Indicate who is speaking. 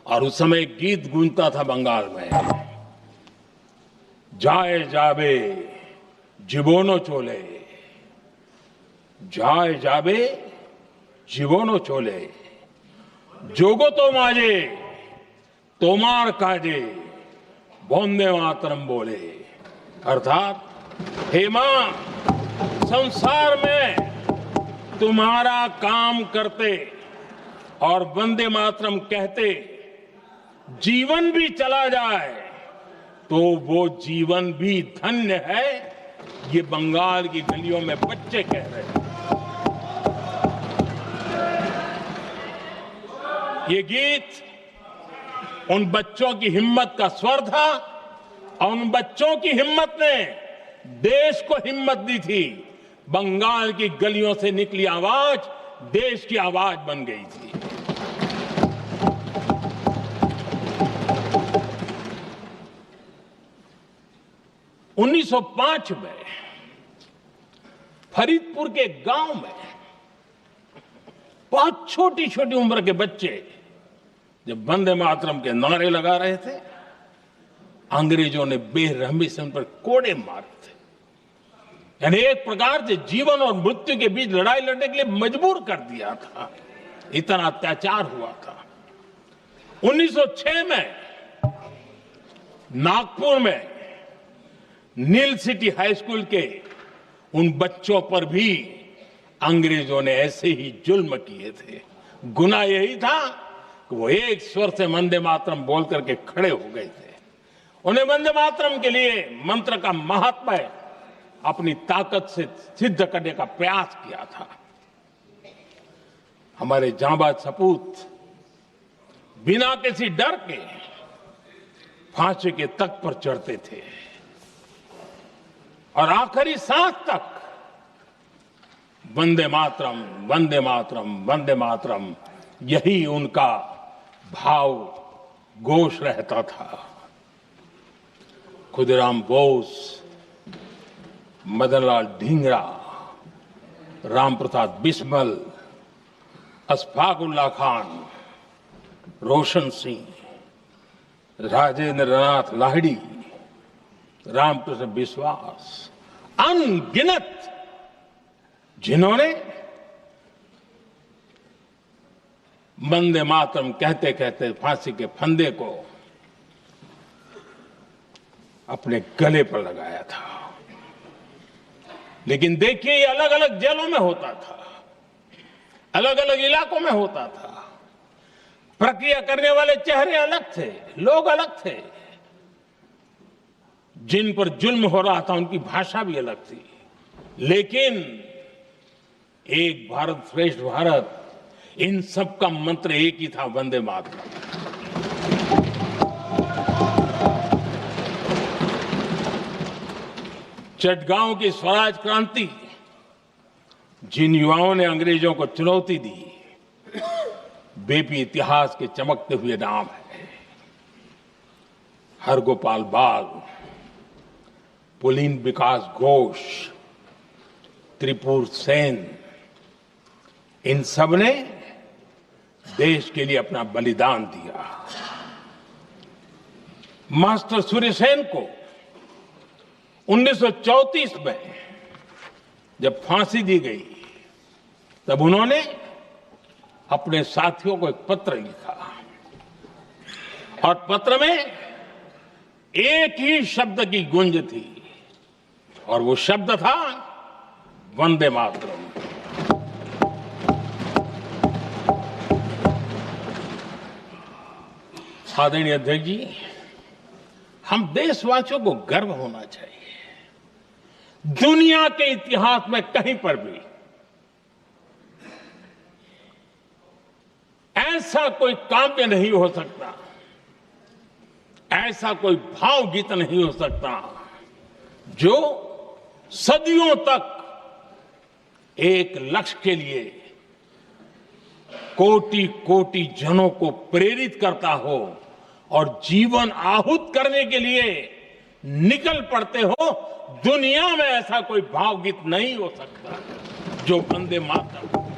Speaker 1: और उस समय एक गीत गूंजता था बंगाल में, जाए जाबे जीवनो चोले, जाए जाबे जीवनो चोले, जोगो तो माजे तोमार काजे वंदे मातरम बोले। अर्थात हे मां, संसार में तुम्हारा काम करते और वंदे मातरम कहते जीवन भी चला जाए तो वो जीवन भी धन्य है। ये बंगाल की गलियों में बच्चे कह रहे हैं। ये गीत उन बच्चों की हिम्मत का स्वर था और उन बच्चों की हिम्मत ने देश को हिम्मत दी थी। बंगाल की गलियों से निकली आवाज देश की आवाज बन गई थी। उन्नीस 1905 में फरीदपुर के गांव में बहुत छोटी छोटी उम्र के बच्चे जब वंदे मातरम के नारे लगा रहे थे, अंग्रेजों ने बेरहमी से उन पर कोड़े मारे थे। यानी एक प्रकार से जीवन और मृत्यु के बीच लड़ाई लड़ने के लिए मजबूर कर दिया था। इतना अत्याचार हुआ था। 1906 में नागपुर में नील सिटी हाई स्कूल के उन बच्चों पर भी अंग्रेजों ने ऐसे ही जुल्म किए थे। गुनाह यही था कि वो एक स्वर से वंदे मातरम बोल करके खड़े हो गए थे। उन्हें वंदे मातरम के लिए मंत्र का महात्म्य अपनी ताकत से सिद्ध करने का प्रयास किया था। हमारे जांबाज सपूत बिना किसी डर के फांसी के तख्त पर चढ़ते थे और आखिरी सांस तक वंदे मातरम, वंदे मातरम, वंदे मातरम, यही उनका भाव घोष रहता था। खुदीराम बोस, मदनलाल ढींगरा, राम प्रसाद बिस्मल, अशफाक उल्लाह खान, रोशन सिंह, राजेंद्र नाथ लाहिड़ी, रामकृष्ण विश्वास, अनगिनत जिन्होंने वंदे मातरम कहते कहते फांसी के फंदे को अपने गले पर लगाया था। लेकिन देखिए, ये अलग अलग जेलों में होता था, अलग अलग इलाकों में होता था। प्रक्रिया करने वाले चेहरे अलग थे, लोग अलग थे। जिन पर जुल्म हो रहा था उनकी भाषा भी अलग थी। लेकिन एक भारत श्रेष्ठ भारत, इन सब का मंत्र एक ही था, वंदे मातरम। चटगांव की स्वराज क्रांति, जिन युवाओं ने अंग्रेजों को चुनौती दी, वे भी इतिहास के चमकते हुए नाम है। हरगोपाल बाग, पुलिन विकास घोष, त्रिपुर सेन, इन सब ने देश के लिए अपना बलिदान दिया। मास्टर सूर्यसेन को 1934 में जब फांसी दी गई, तब उन्होंने अपने साथियों को एक पत्र लिखा और पत्र में एक ही शब्द की गूंज थी और वो शब्द था वंदे मातरम। आदरणीय अध्यक्ष जी, हम देशवासियों को गर्व होना चाहिए। दुनिया के इतिहास में कहीं पर भी ऐसा कोई काव्य नहीं हो सकता, ऐसा कोई भावगीत नहीं हो सकता जो सदियों तक एक लक्ष्य के लिए कोटि कोटि जनों को प्रेरित करता हो और जीवन आहुत करने के लिए निकल पड़ते हो। दुनिया में ऐसा कोई भावगीत नहीं हो सकता जो वंदे मातरम।